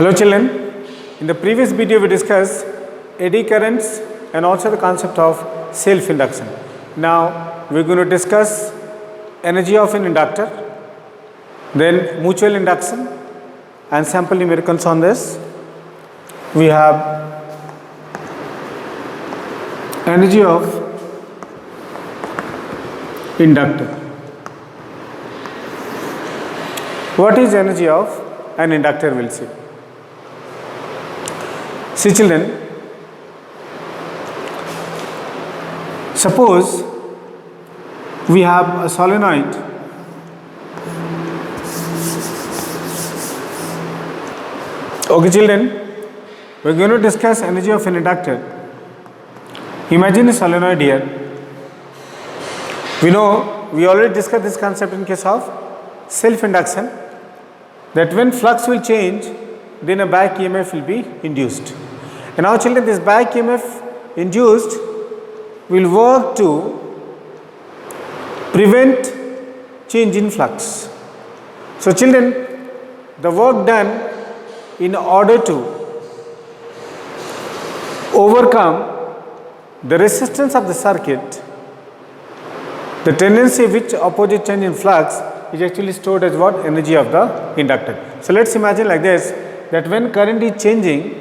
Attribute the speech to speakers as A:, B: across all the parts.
A: Hello children, in the previous video we discussed eddy currents and also the concept of self-induction. Now we are going to discuss energy of an inductor, then mutual induction and sample numericals on this. We have energy of inductor. What is energy of an inductor? We'll see. See children, suppose we have a solenoid okay children, we are going to discuss energy of an inductor. Imagine a solenoid here. We know, we already discussed this concept in case of self-induction, that when flux will change, then a back EMF will be induced. And now children, this back EMF induced will work to prevent change in flux. So children, the work done in order to overcome the resistance of the circuit, the tendency which opposite change in flux is actually stored as what? Energy of the inductor. So let's imagine like this, that when current is changing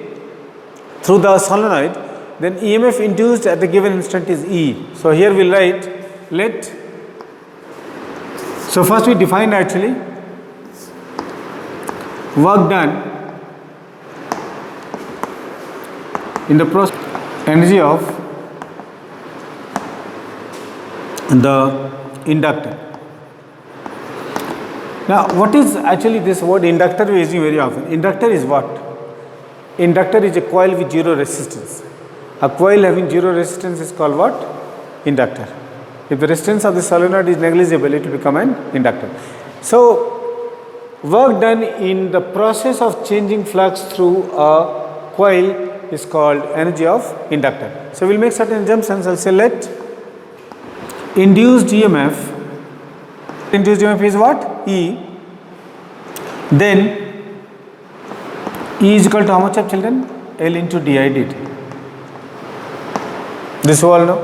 A: through the solenoid, then EMF induced at the given instant is E. So here we write so first we define actually work done in the process, energy of the inductor. Now what is actually this word inductor we are using very often? Inductor is what? Inductor is a coil with zero resistance. A coil having zero resistance is called what? Inductor. If the resistance of the solenoid is negligible, it will become an inductor. So work done in the process of changing flux through a coil is called energy of inductor. So we will make certain assumptions. I will say let induced EMF is what? E. Then E is equal to how much of children? L into di dt. This you all know.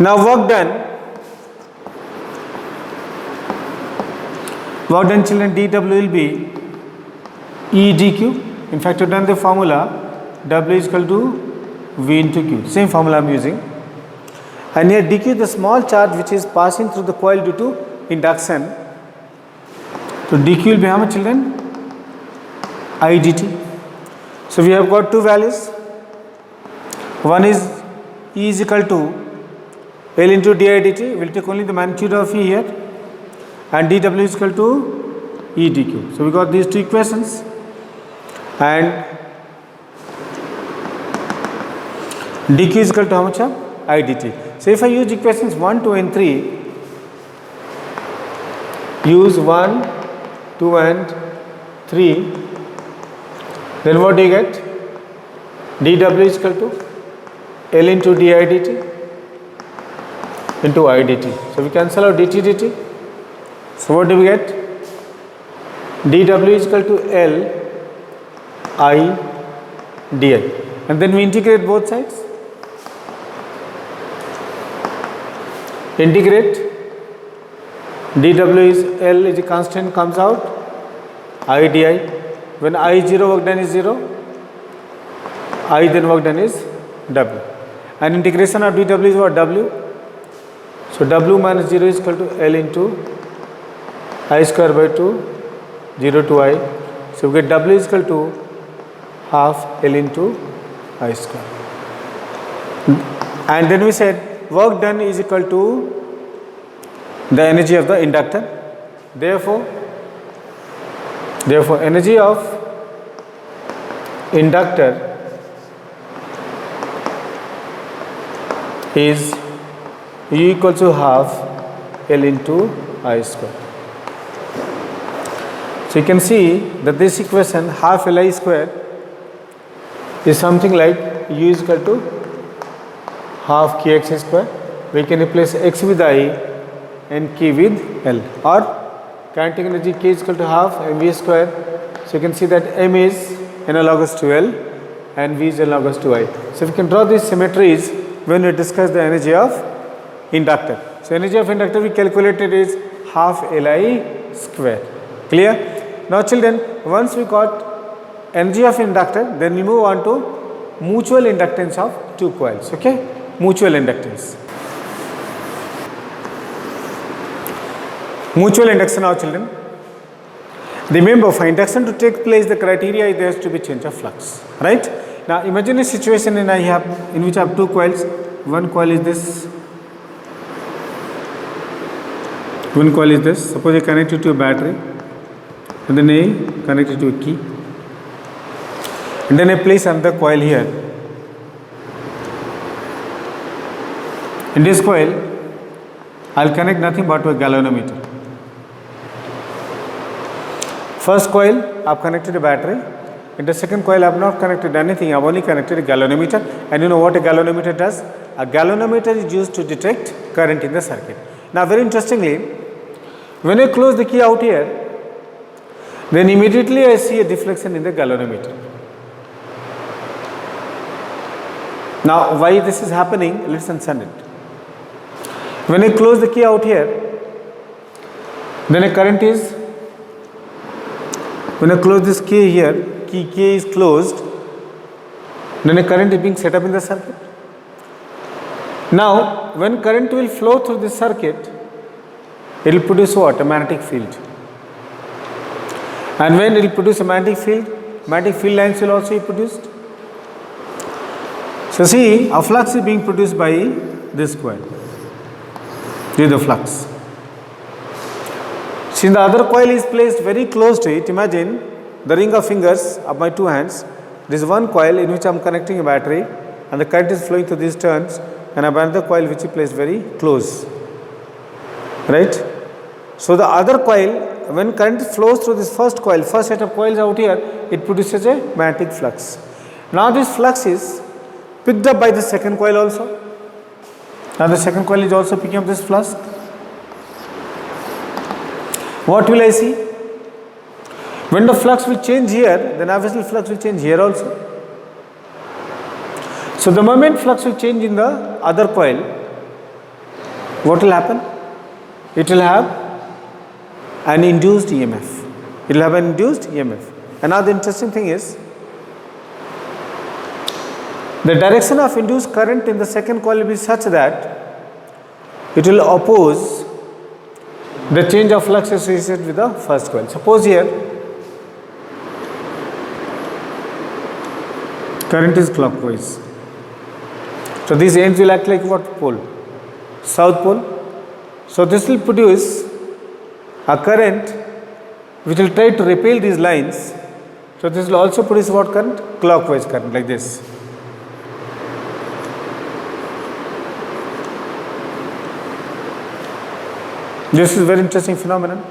A: Now work done children, dW will be E dq. In fact, you have done the formula, W is equal to V into Q. Same formula I am using. And here dq is the small charge which is passing through the coil due to induction. So dq will be how much children? I dt. So we have got two values. One is E is equal to L into di dt. We will take only the magnitude of E here, and dW is equal to E dq. So we got these two equations, and dq is equal to how much of I dt. So if I use equations 1, 2 and 3, use 1, 2 and 3, then what do you get? dW is equal to L into di dt into I dt. So we cancel out dt dt. So what do we get? dW is equal to L I di. And then we integrate both sides. Integrate, dW is L is a constant, comes out, I di. When I is 0, work done is 0, I then work done is W. And integration of dW is what? W. So W minus 0 is equal to L into I square by 2, 0 to I. So we get W is equal to half L into I square. And then we said work done is equal to the energy of the inductor. Therefore energy of inductor is U equal to half L into I square. So you can see that this equation half L I square is something like U is equal to half kx square. We can replace x with I and k with L, or kinetic energy K is equal to half mv square So you can see that M is analogous to L and V is analogous to I. So we can draw these symmetries when we discuss the energy of inductor. So energy of inductor we calculated is half Li square. Clear? Now children, once we got energy of inductor, then we move on to mutual inductance of two coils. Okay? Mutual inductance. Mutual induction now children. Remember, for induction to take place, the criteria is there has to be change of flux. Right? Now imagine a situation in which I have two coils. One coil is this. One coil is this. Suppose I connect it to a battery. And then I connect it to a key. And then I place another coil here. In this coil, I will connect nothing but to a galvanometer. First coil, I have connected a battery. In the second coil, I have not connected anything. I have only connected a galvanometer. And you know what a galvanometer does? A galvanometer is used to detect current in the circuit. Now, very interestingly, when I close the key out here, then immediately I see a deflection in the galvanometer. Now, why this is happening? Let's understand it. When I close the key out here, then a current is, when I close this key here, key is closed, then a current is being set up in the circuit. Now, when current will flow through this circuit, it will produce what? A magnetic field. And when it will produce a magnetic field lines will also be produced. So see, a flux is being produced by this coil. This is the flux. Since the other coil is placed very close to it, imagine the ring of fingers of my two hands. This is one coil in which I am connecting a battery and the current is flowing through these turns, and I have another coil which is placed very close. Right? So the other coil, when current flows through this first coil, first set of coils out here, it produces a magnetic flux. Now this flux is picked up by the second coil also. Now the second coil is also picking up this flux. What will I see? When the flux will change here, then obviously flux will change here also. So the moment flux will change in the other coil, what will happen? It will have an induced EMF. It will have an induced EMF. Another interesting thing is, the direction of induced current in the second coil will be such that it will oppose the change of flux associated with the first coil. Suppose here current is clockwise. So these ends will act like what pole? South pole. So this will produce a current which will try to repel these lines. So this will also produce what current? Clockwise current, like this. This is very interesting phenomenon.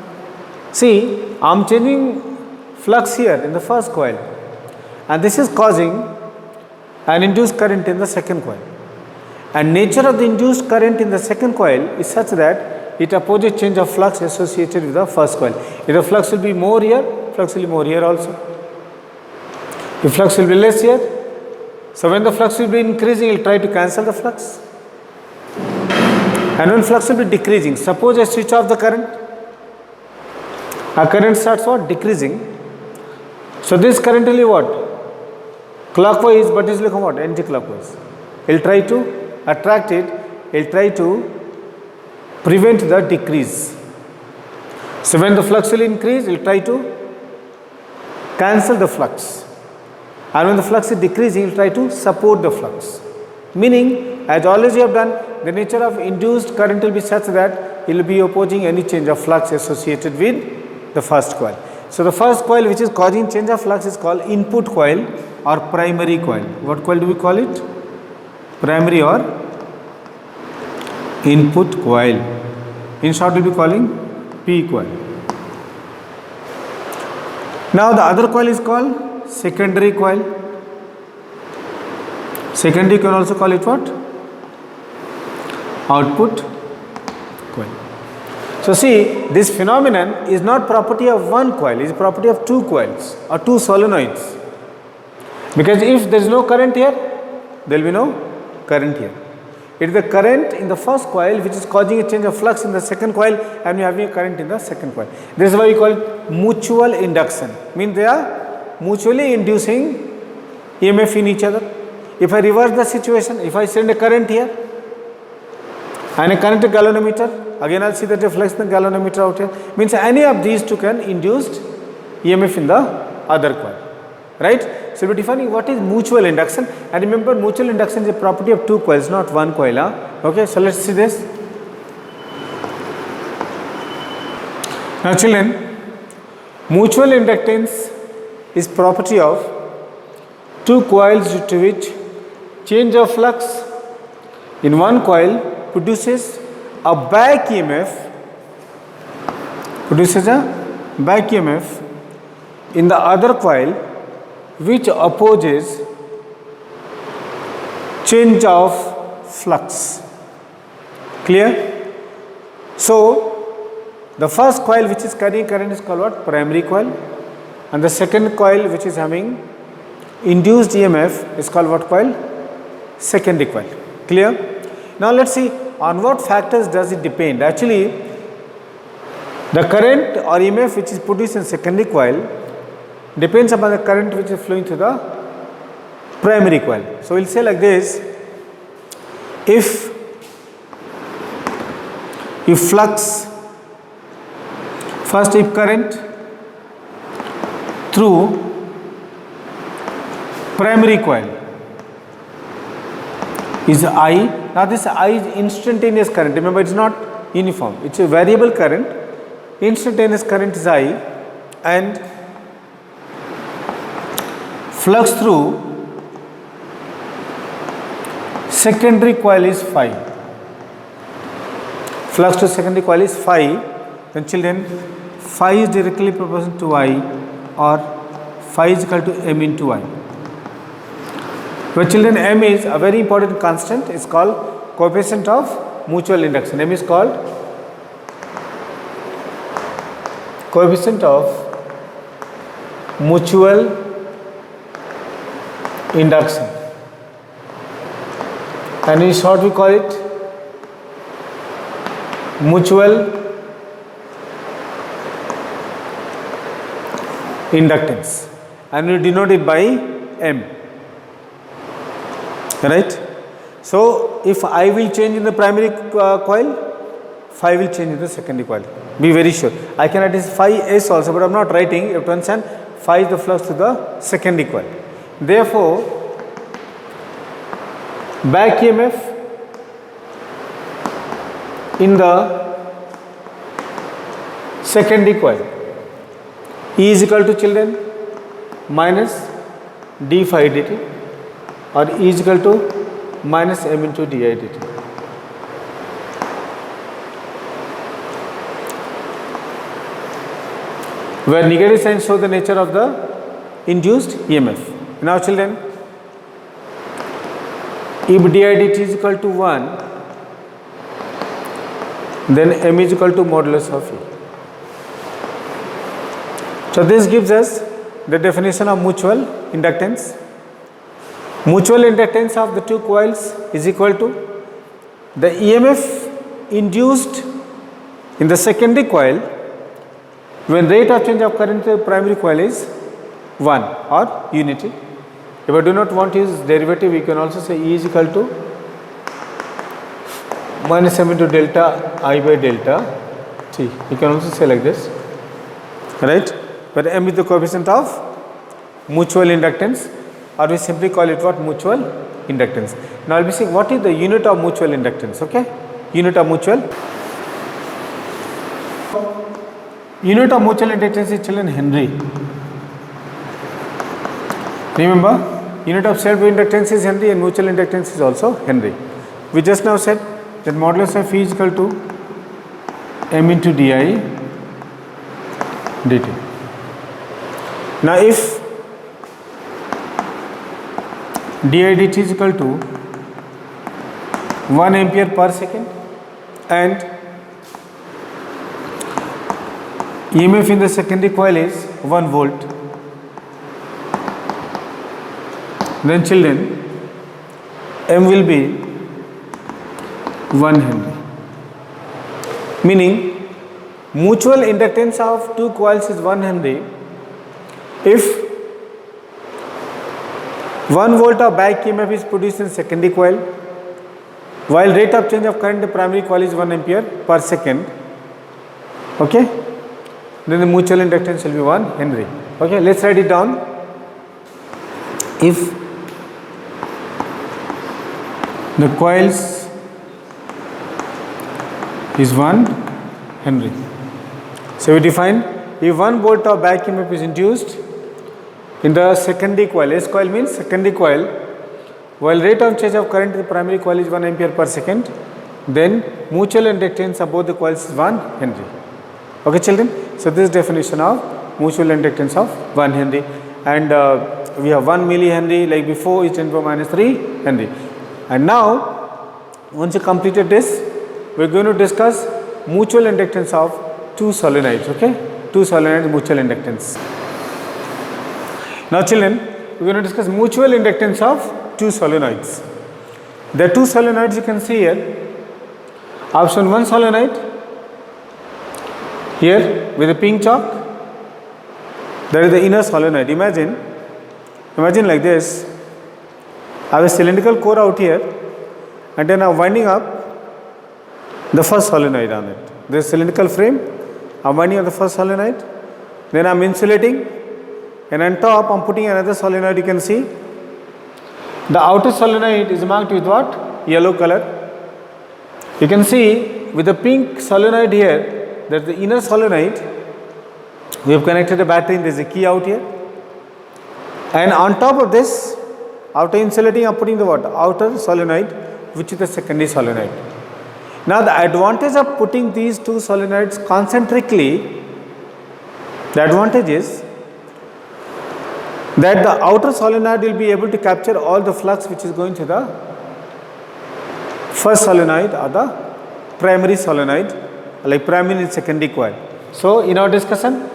A: See, I am changing flux here in the first coil, and this is causing an induced current in the second coil. And nature of the induced current in the second coil is such that it opposes change of flux associated with the first coil. If the flux will be more here, flux will be more here also. If flux will be less here, so when the flux will be increasing, it will try to cancel the flux. And when flux will be decreasing, suppose I switch off the current, a current starts what? Decreasing. So this current will be what? Clockwise, but it will become what? Anti-clockwise. It will try to attract it, it will try to prevent the decrease. So when the flux will increase, it will try to cancel the flux. And when the flux is decreasing, it will try to support the flux. Meaning, as always you have done, the nature of induced current will be such that it will be opposing any change of flux associated with the first coil. So the first coil which is causing change of flux is called input coil or primary coil. What coil do we call it? Primary or input coil. In short, we will be calling P coil. Now the other coil is called secondary coil. Secondary can also call it what? Output coil. So see, this phenomenon is not property of one coil, it is property of two coils or two solenoids. Because if there is no current here, there will be no current here. It is the current in the first coil which is causing a change of flux in the second coil, and we are having a current in the second coil. This is why we call it mutual induction. Means they are mutually inducing EMF in each other. If I reverse the situation, if I send a current here and a current galvanometer, again I will see that reflex the galvanometer out here. Means any of these two can induce EMF in the other coil. Right? So, we are defining what is mutual induction, and remember mutual induction is a property of two coils, not one coil. Okay, so let us see this. Now children, mutual inductance is property of two coils due to which change of flux in one coil produces a back EMF, in the other coil, which opposes change of flux. Clear? So, the first coil which is carrying current is called what? Primary coil, and the second coil which is having induced EMF is called what coil? Secondary coil. Clear? Now, let us see on what factors does it depend. Actually, the current or EMF which is produced in secondary coil depends upon the current which is flowing through the primary coil. So, we will say like this, if flux, first if current through primary coil is I, now this I is instantaneous current, remember it is not uniform, it is a variable current, instantaneous current is I, and flux through secondary coil is phi. Flux to secondary coil is phi. Then children, phi is directly proportional to I, or phi is equal to m into I. But children, m is a very important constant. It's called coefficient of mutual induction. M is called coefficient of mutual induction, and in short we call it mutual inductance, and we denote it by M. Right? So, if I will change in the primary coil, phi will change in the secondary coil. Be very sure. I can write this phi s also, but I am not writing. You have to understand phi is the flux to the secondary coil. Therefore, back EMF in the secondary coil E is equal to children minus d phi dt, or E is equal to minus m into di dt. Where negative signs show the nature of the induced EMF. Now children, if di dt is equal to 1, then m is equal to modulus of E. So this gives us the definition of mutual inductance. Mutual inductance of the two coils is equal to the EMF induced in the secondary coil when rate of change of current in the primary coil is 1 or unity. If I do not want to use derivative, we can also say E is equal to minus m into delta I by delta T. You can also say like this, right? But m is the coefficient of mutual inductance, or we simply call it what? Mutual inductance. Now, I will be saying what is the unit of mutual inductance, okay? Unit of mutual. Unit of mutual inductance is children Henry. Remember, unit of self inductance is Henry and mutual inductance is also Henry. We just now said that modulus of E is equal to m into di dt. Now, if di dt is equal to 1 ampere per second and EMF in the secondary coil is 1 volt. Then children, M will be 1 Henry. Meaning mutual inductance of two coils is 1 Henry if 1 volt of back EMF is produced in secondary coil, while rate of change of current in the primary coil is 1 ampere per second. Okay, then the mutual inductance will be 1 Henry. Okay, let's write it down. If the coils is 1 Henry, so we define if 1 volt of back EMF is induced in the secondary coil, S coil means secondary coil, while rate of change of current in the primary coil is 1 ampere per second, then mutual inductance of both the coils is 1 Henry. Okay children, so this is definition of mutual inductance of 1 Henry, and we have 1 millihenry like before is 10 to the minus 3 Henry. And now once you completed this, we are going to discuss mutual inductance of two solenoids. Okay, two solenoids mutual inductance. Now children, we are going to discuss mutual inductance of two solenoids. There are two solenoids you can see here. Option 1 solenoid here with a pink chalk, that is the inner solenoid. Imagine like this. I have a cylindrical core out here, and then I am winding up the first solenoid on it. There is cylindrical frame, I am winding up the first solenoid, then I am insulating, and on top I am putting another solenoid. You can see the outer solenoid is marked with what? Yellow color. You can see with the pink solenoid here, that is the inner solenoid. We have connected a battery, there is a key out here, and on top of this, after insulating I am putting the what? Outer solenoid, which is the secondary solenoid. Now the advantage of putting these two solenoids concentrically, the advantage is that the outer solenoid will be able to capture all the flux which is going to the first solenoid or the primary solenoid, like primary and secondary coil. So in our discussion,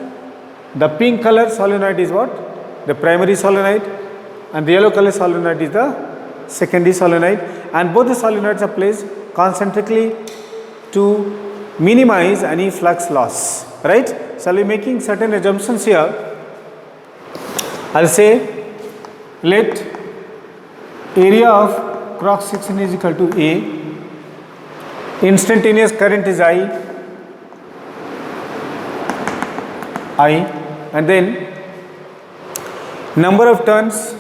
A: the pink color solenoid is what? The primary solenoid, and the yellow color solenoid is the secondary solenoid, and both the solenoids are placed concentrically to minimize any flux loss, right? So I will be making certain assumptions here. I will say let area of cross section is equal to A, instantaneous current is I, and then number of turns.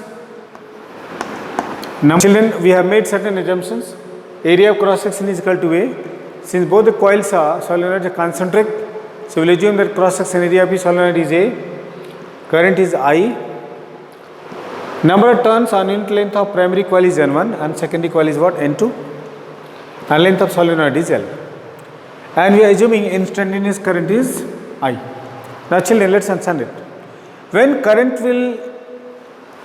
A: Children, we have made certain assumptions. Area of cross section is equal to A. Since both the coils are solenoids are concentric, so we will assume that cross section area of each solenoid is A, current is I, number of turns on unit length of primary coil is N1 and secondary coil is what? N2, and length of solenoid is L, and we are assuming instantaneous current is I. Now children, let us understand it. When current will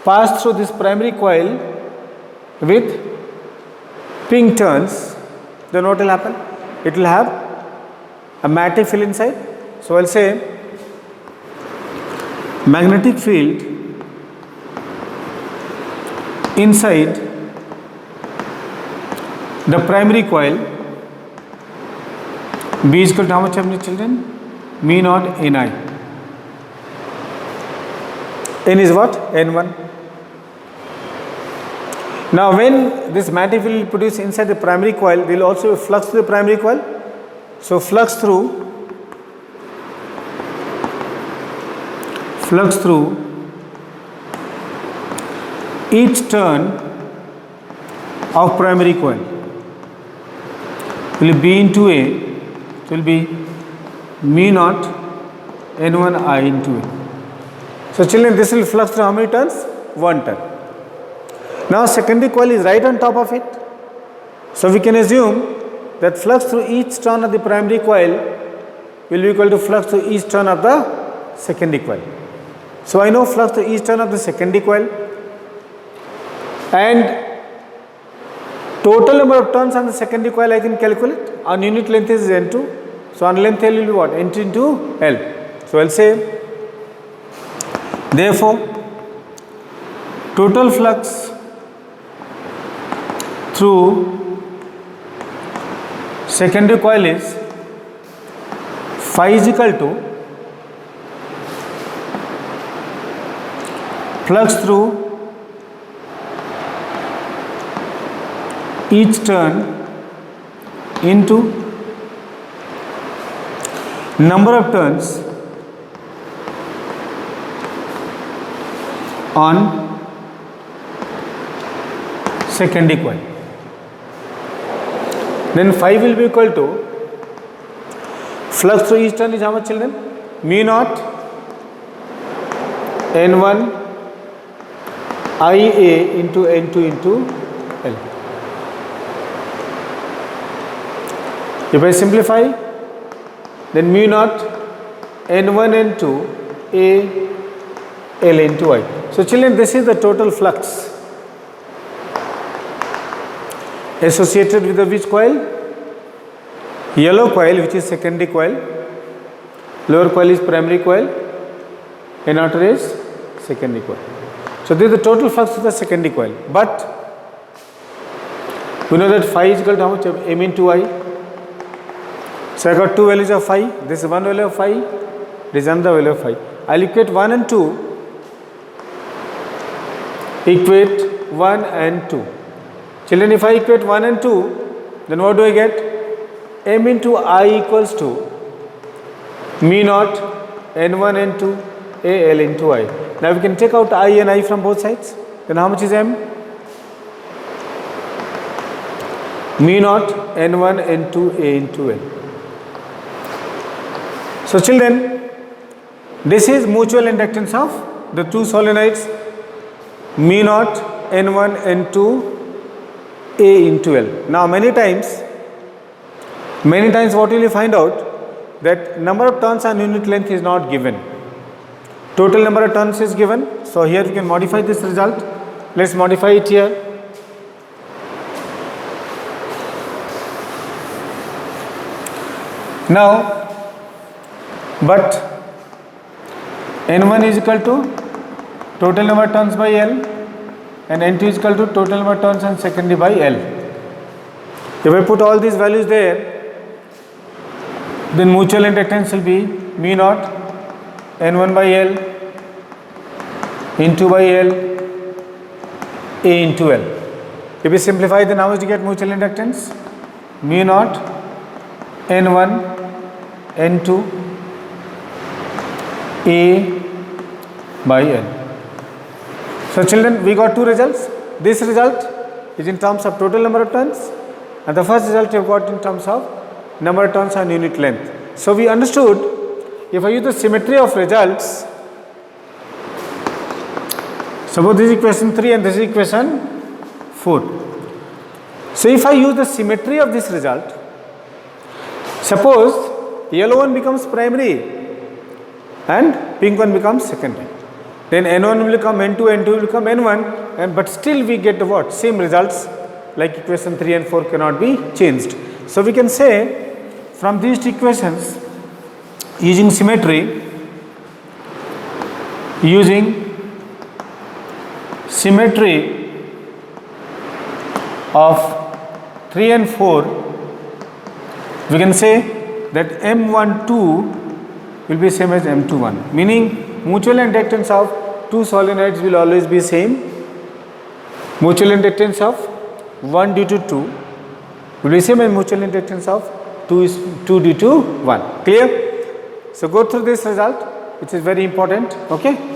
A: pass through this primary coil with pink turns, then what will happen? It will have a magnetic field inside. So I will say magnetic field inside the primary coil B is equal to how much, have children? Mu naught Ni. N is what? N1. Now when this magnetic field will produce inside the primary coil, there will also be flux through the primary coil. So flux through each turn of primary coil will be into A, it will be mu naught N1I into A. So children, this will flux through how many turns? 1 turn. Now secondary coil is right on top of it. So we can assume that flux through each turn of the primary coil will be equal to flux through each turn of the secondary coil. So I know flux through each turn of the secondary coil, and total number of turns on the secondary coil I can calculate. On unit length is N2. So on length L will be what? N2 into L. So I'll say, therefore, total flux through secondary coil is phi is equal to flux through each turn into number of turns on secondary coil. Then phi will be equal to flux through each turn is how much, children? Mu naught N1 IA into N2 into L. If I simplify, then mu naught N1 N2 A L into I. So children, this is the total flux associated with the which coil? Yellow coil, which is secondary coil, lower coil is primary coil, and outer is secondary coil. So this is the total flux of the secondary coil. But we know that phi is equal to how much? M into I. So I got two values of phi. This is one value of phi, this is another value of phi. I'll equate 1 and 2. Equate 1 and 2. Children, if I equate 1 and 2, then what do I get? M into I equals to mu naught N1 N2 A L into I. Now we can take out I and I from both sides. Then how much is M? Mu naught N1 N2 A into L. So children, this is mutual inductance of the two solenoids, mu naught N1 N2 A into L. Now many times what will you find out? That number of turns on unit length is not given. Total number of turns is given. So here we can modify this result. Let's modify it here. Now, but N1 is equal to total number of turns by L and N2 is equal to total number of turns on secondary by L. If I put all these values there, then mutual inductance will be mu naught N1 by L, N2 by L, A into L. If we simplify, then how much do you get mutual inductance? Mu naught N1 N2 A by L. So children, we got two results. This result is in terms of total number of turns, and the first result we have got in terms of number of turns on unit length. So we understood, if I use the symmetry of results, suppose this is equation 3 and this is equation 4. So if I use the symmetry of this result, suppose yellow one becomes primary and pink one becomes secondary. Then N1 will become N2, N2 will become N1, and but still we get the what? Same results, like equation 3 and 4 cannot be changed. So we can say, from these two equations, using symmetry of 3 and 4, we can say that M12 will be same as M21, meaning mutual inductance of two solenoids will always be same. Mutual inductance of 1 due to 2 will be same as mutual inductance of 2 due to 1. Clear? So go through this result, which is very important. Okay.